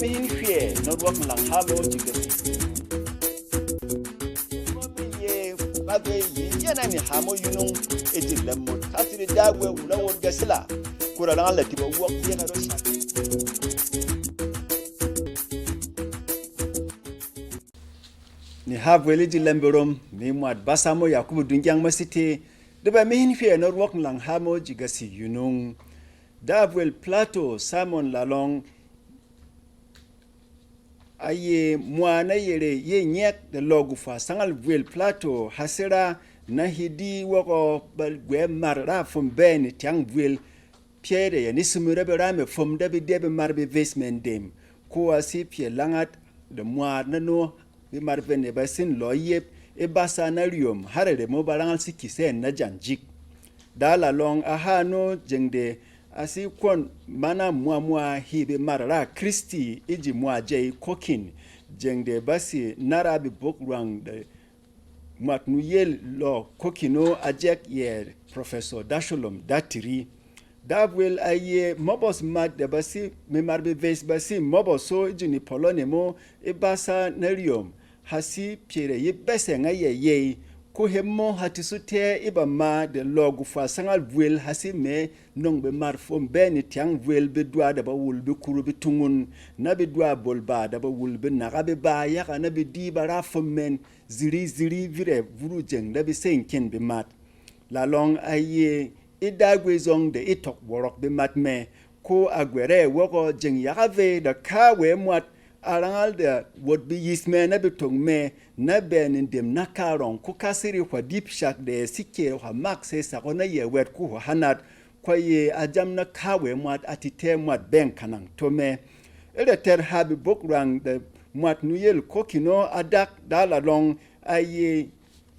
mehin hwe no work lang ha mo jiga ye babe yi yana ni ha mo yunung ejilla mo katiri dagwe wula wo gasila kura lan Allah tiba work ye ga do sha ni habwele jilla Berom mi mwad basamo yakubu dungyang masite deba mehin hwe no work lang ha mo jiga si yunung Davwel Plateau Simon Lalong aye mwana yere ye nyek de logu fa sangal Vuel Plateau hasira na hidi wako balgwe marra fum ben tiang Vuel Pierre ya nisumure berame fum debe marbe vesmen dem ko asi pie langat de mwana no bi marbe ne basin loyep e basa na riom harere mo balangal sikise na janjik dala long aha no jengde asi kon mana mwa hibe marara Christi iji mwa jay kokin jengde basi narabi bokrang de matnuyel lo kokino ajek ye Professor Dasholom Datiri Davwel aye mobos mad de basi memarbe ves basi moboso iji ni polonemo e basa narium hasi piere ye bese ngaye ko hemmo hatisute ibama de logu fa sangal Vuel hasi me nongbe marfom beni tiang Vuel be dwa da ba wul be kuru be tungun na be dwa bolba da ba wul be na be ba ya na be di bara men ziri vire vuru jeng da be senken be mat la long aye idagwe zong de itok worok be mat me ko agwere woko jeng ya ve da ka we mwat arangal de would be yisme na betong me na ben dem nakarong ku kasiri kwa deep shak de sike wa max sa kona ye wet ku hanat kwa ye ajam na kawe mwat atite mwat ben kanang tome ele ter habi bokrang de mwat nuyel kokino adak dala long aye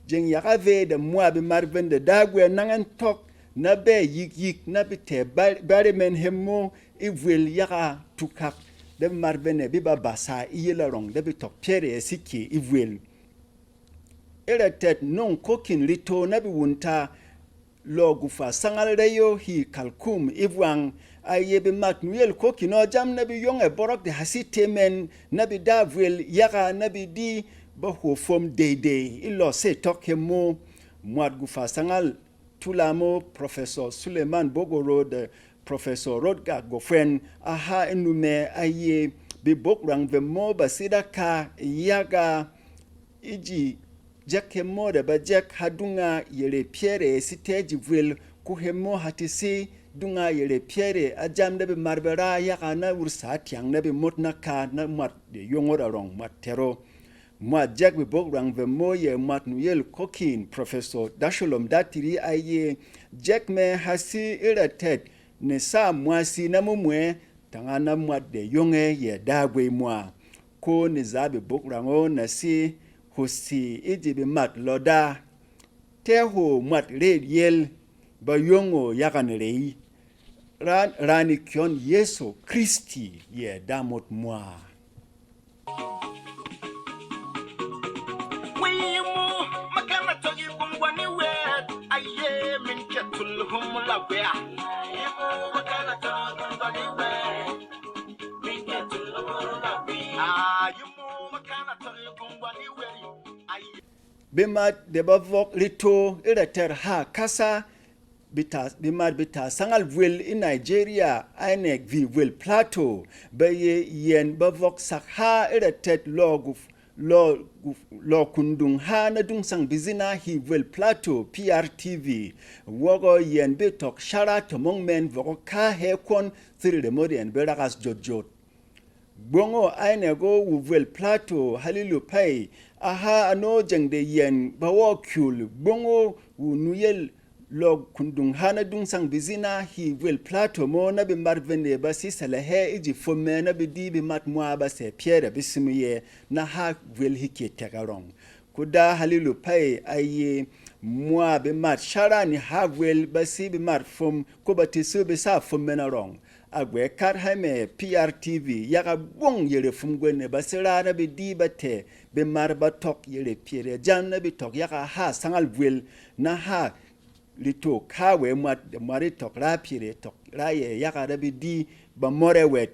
jeng yakave de mwabi marven de dagwe nangan tok na be yik na bite bare men hemmo Vuel yaka tukak de marvene biba basa iyela rong de bitok pere siki Vuel tet non kokin rito na bi wunta logu fa sangal reyo hi kalkum Ivwang ayebe matnuyel kokino jam na bi yonge borok de hasite men na bi Vuel yaka na bi di ba ho fom dede ilo se tokemo mwad gufa sangal tulamo Professor Suleiman Bogoro de Professor Rodga Gofren aha enume aye bi bokrang ve mo basida ka yaga iji jake mo de ba jak hadunga yere Pierre siteji Vuel ku hemo hatisi dunga yere Pierre ajam de marbera yaga na ursa tiang na bi motna ka na mat de yongora rong matero moi jak bi bokrang ve mo ye matnuyel kokin Professor Dasholom Datiri aye jak me hasi iratet ne sa mwasi na mumwe tangana mwat de yonge ye dagwe mwa ko ne zabe bokrango na si hosi ijibe mat loda teho mwat rediel ba yongo yakanrei rani kyon Yesu Kristi ye damot mwa Bimat de bavok lito irater ha kasa bita sangal Vuel in Nigeria ainek vi Vuel Plateau baye yen bavok sakha iratet lo kundung ha na dung sang bizina hi Vuel Plateau PRTV wogo yen betok shara tomong men voko ka hekon thiride modian beragas jojot bongo ainego Vuel Plateau halilu pai aha ano jangde yen bawo kyul bongo nuyel log kundung hana dung sang bizina hi Vuel Plateau mo na bi marvene ba si salahe iji fome na bi di bi mat mwa ba se Pierre bisimiye na ha Vuel hike tegarong kuda halilu pai aye mwa bi mat shara ni ha Vuel ba si bi mat fom ko batisu bi sa fome na rong agwe kar hame PRTV yaga bong yere fumgwene basira na bi di bate be marba tok yere Pierre jan na bi tok yaga ha sangal Vuel na ha lito kawe mat de mari tok ra Pierre tok ra ye yaga da bi di ba more wet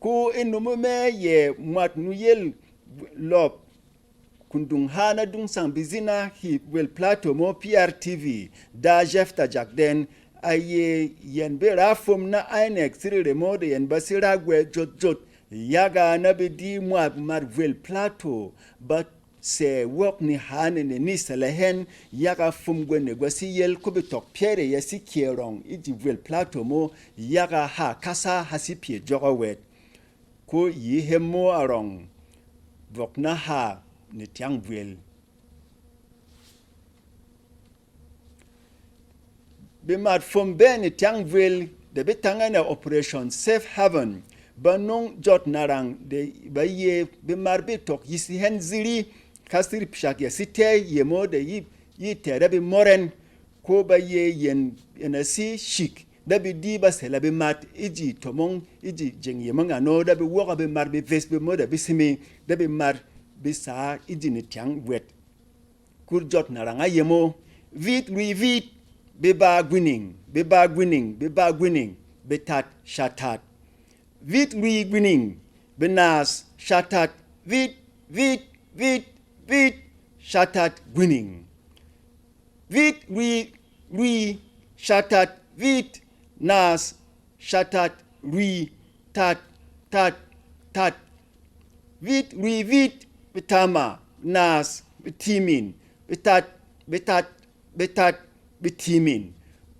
ku inumume ye mwat nuyel lop kundung hana dung sang bizina hi wel plato mo PRTV da jefta jakden aye yen berafum na ainek sirire mo de yen basira gwe jot yaga na bidi mwat mar wel plato but se wok ni hane ni salehen yaga fum gwe negwasi yel kubitok piere yesi kierong iji wel plato mo yaga ha kasa hasipie jogawet ko yi hemo arong vok na ha ni tiang wel bimat fum be ni tiang wel de bitanga operation safe haven banong jot narang de baye bimar bitok yisi henziri kasiri pishak ya site yemo de yi tere bi moren ko baye yen enasi shik da bi di ba sela bi mat iji tomong iji jeng yemong ano da bi woga bi mar bi ves bi mo da bi simi da bi mar bi sa iji ni tiang wet kur jot naranga yemo vit bi ba gwinning bi tat shatat vit gwinning binas shatat vit shatat gwinning vit shatat vit nas shatat tat vit bitama nas bitimin bitat bitimin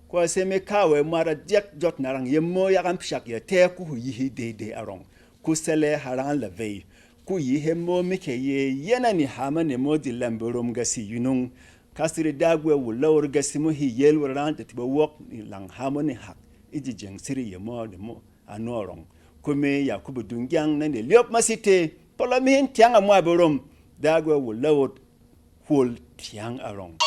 kwa seme kawe mara diak jot narang yemo yakam pshak ya te ku yihi de arong ku sele harang la vei ku yihe mo mike ye yena ni hama ne mo di lamborom gasi yunung kasiri dagwe wulawr gasi mo hi yel waran te tiba wok lang hama ne hak iji jeng siri yemo de mo anorong kume yakubu dungyang na ne liop masite polamin tiang amwa borom dagwe wulawr hul tiang arong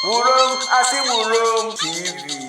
Berom, I say Berom TV.